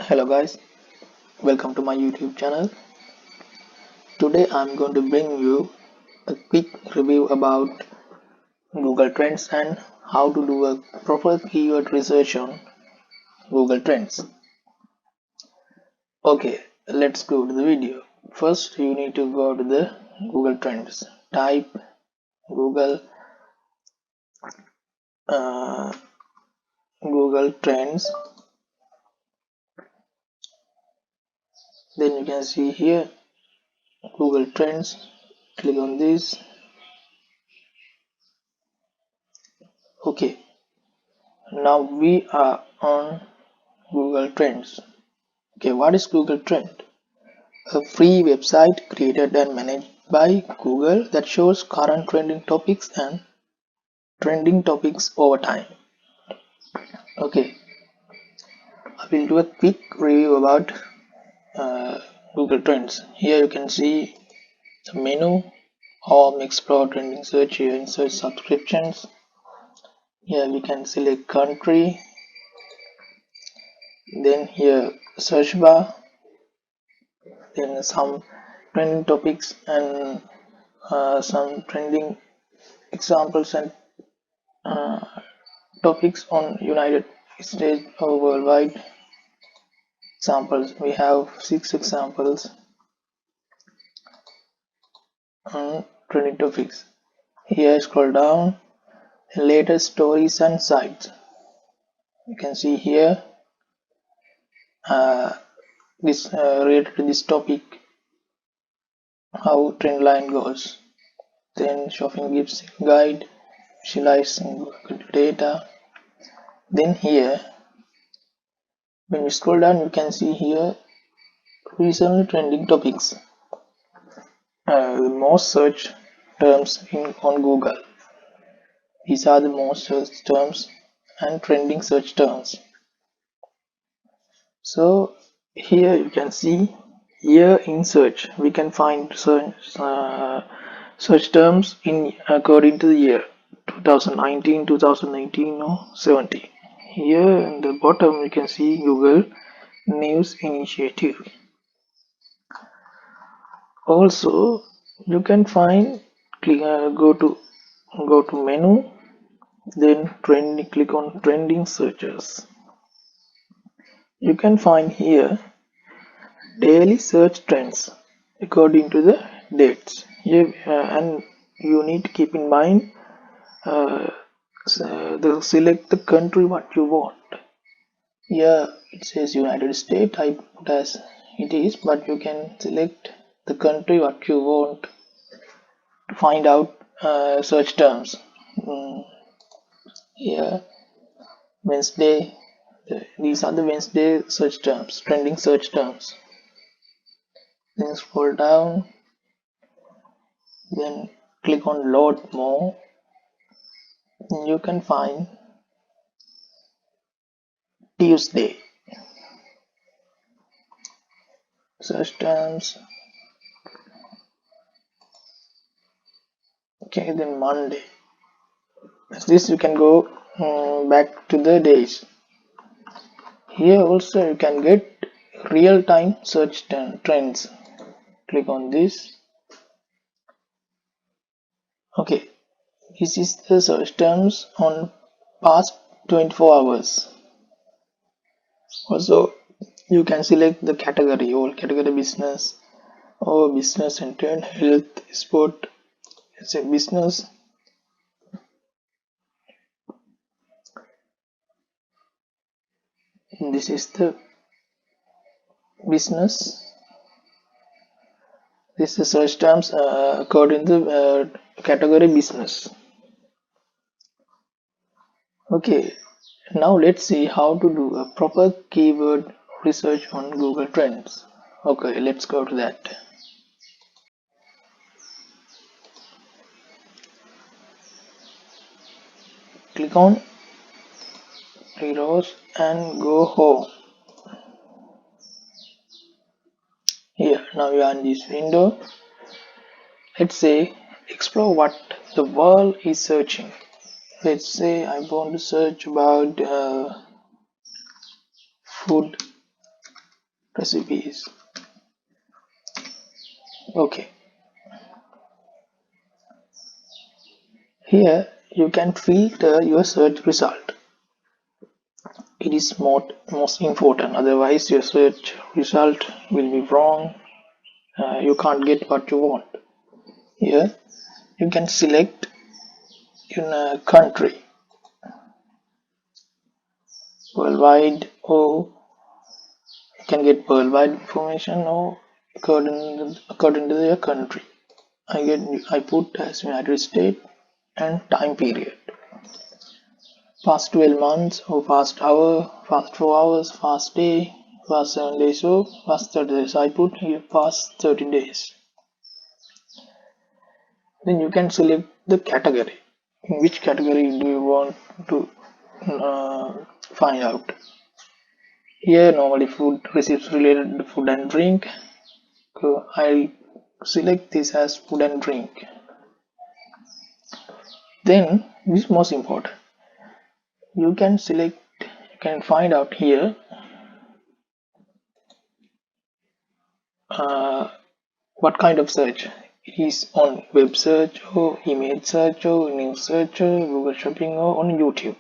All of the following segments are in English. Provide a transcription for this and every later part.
Hello guys, welcome to my YouTube channel. Today I'm going to bring you a quick review about Google Trends and how to do a proper keyword research on Google Trends. Okay, let's go to the video. First you need to go to the Google Trends. Type Google uh, Google Trends. Then you can see here Google Trends. Click on this. Okay, now we are on Google Trends. Okay, what is Google Trend? A free website created and managed by Google that shows current trending topics and trending topics over time. Okay, I will do a quick review about Google Trends. Here you can see the menu, home, explore, trending search. Here insert subscriptions. Here we can select country. Then here search bar. Then some trending topics and some trending examples and uh, topics on United States or worldwide. Examples, we have 6 examples on trending topics. Here scroll down, latest stories and sites. You can see here this related to this topic, how trend line goes. Then shopping gives guide, visualizing data. Then here when you scroll down you can see here recently trending topics, the most searched terms on Google. These are the most searched terms and trending search terms. So here you can see here in search we can find search terms in according to the year 2019, 2018 or 17. Here in the bottom you can see Google News Initiative. Also you can find go to menu, then click on trending searches. You can find here daily search trends according to the dates here, and you need to keep in mind select the country what you want. Here it says United States, I put as it is, but you can select the country what you want to find out search terms. Here Wednesday, these are the Wednesday search terms, trending search terms. Then scroll down, then click on load more. You can find Tuesday search terms. Okay, then Monday. As this you can go back to the days. Here also you can get real-time search trends. Click on this. Okay, this is the search terms on past 24 hours. Also you can select the category, all category business or business and trend, health, sport. It's a business. This is the business. This is search terms according to the category business. Okay, now let's see how to do a proper keyword research on Google Trends. Okay, let's go to that. Click on Resource and go home. Here, now you are in this window. Let's say explore what the world is searching. Let's say I want to search about food recipes. Okay, here you can filter your search result. It is most important, otherwise your search result will be wrong. You can't get what you want. Here you can select in a country, worldwide, or you can get worldwide information or according to their country. I put as United States and time period. Past 12 months or past hour, past 4 hours, past day, past 7 days or past 30 days. I put here past 30 days. Then you can select the category. In which category do you want to find out? Here normally food recipes related to food and drink. So I select this as food and drink. Then this is most important. You can find out here what kind of search. It is on web search or image search or news search or Google Shopping or on YouTube.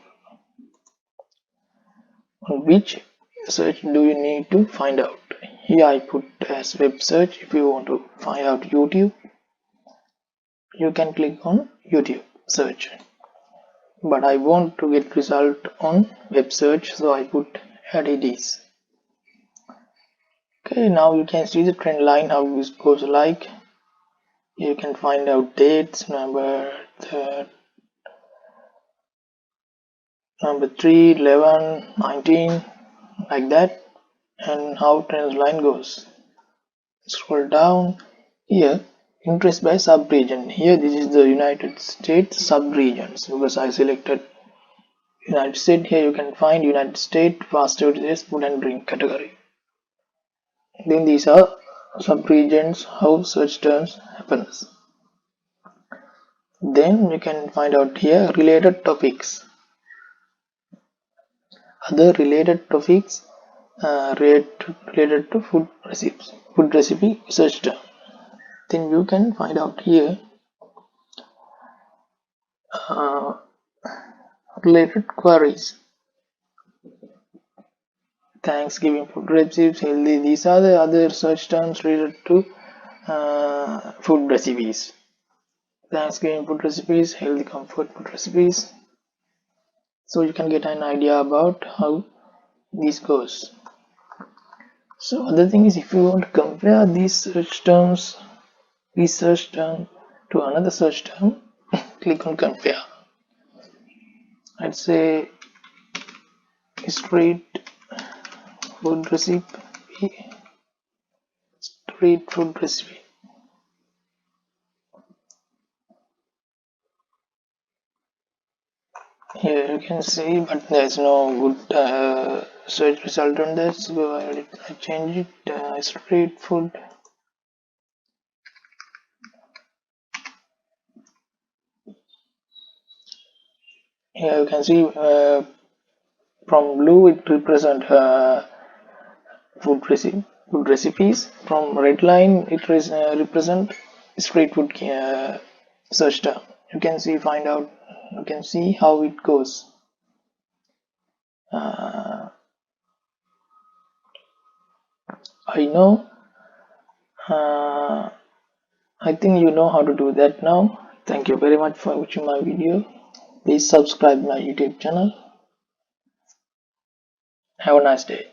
On which search do you need to find out? Here I put as web search. If you want to find out YouTube, you can click on YouTube search. But I want to get result on web search, so I put ADDs. Okay, now you can see the trend line, how this goes like. You can find out dates, number 3, 11, 19, like that, and how trend line goes. Scroll down. Here, interest by sub-region. Here this is the United States sub-regions because I selected United States. Here you can find United States fast food and drink category. Then these are sub-regions, how search terms happens. Then you can find out here related topics. Other related topics related to food recipe search term. Then you can find out here related queries. Thanksgiving food recipes, healthy. These are the other search terms related to food recipes. Thanksgiving food recipes, healthy comfort food recipes. So you can get an idea about how this goes. So other thing is, if you want to compare these search terms, to another search term, click on compare. I'd say street food recipe. Street food recipe. Here you can see, but there's no good search result on this, so I change it. Street food. Here you can see from blue it represents food recipes. From red line it represent street food search term. You can see you can see how it goes. I know. I think you know how to do that now. Thank you very much for watching my video. Please subscribe my YouTube channel. Have a nice day.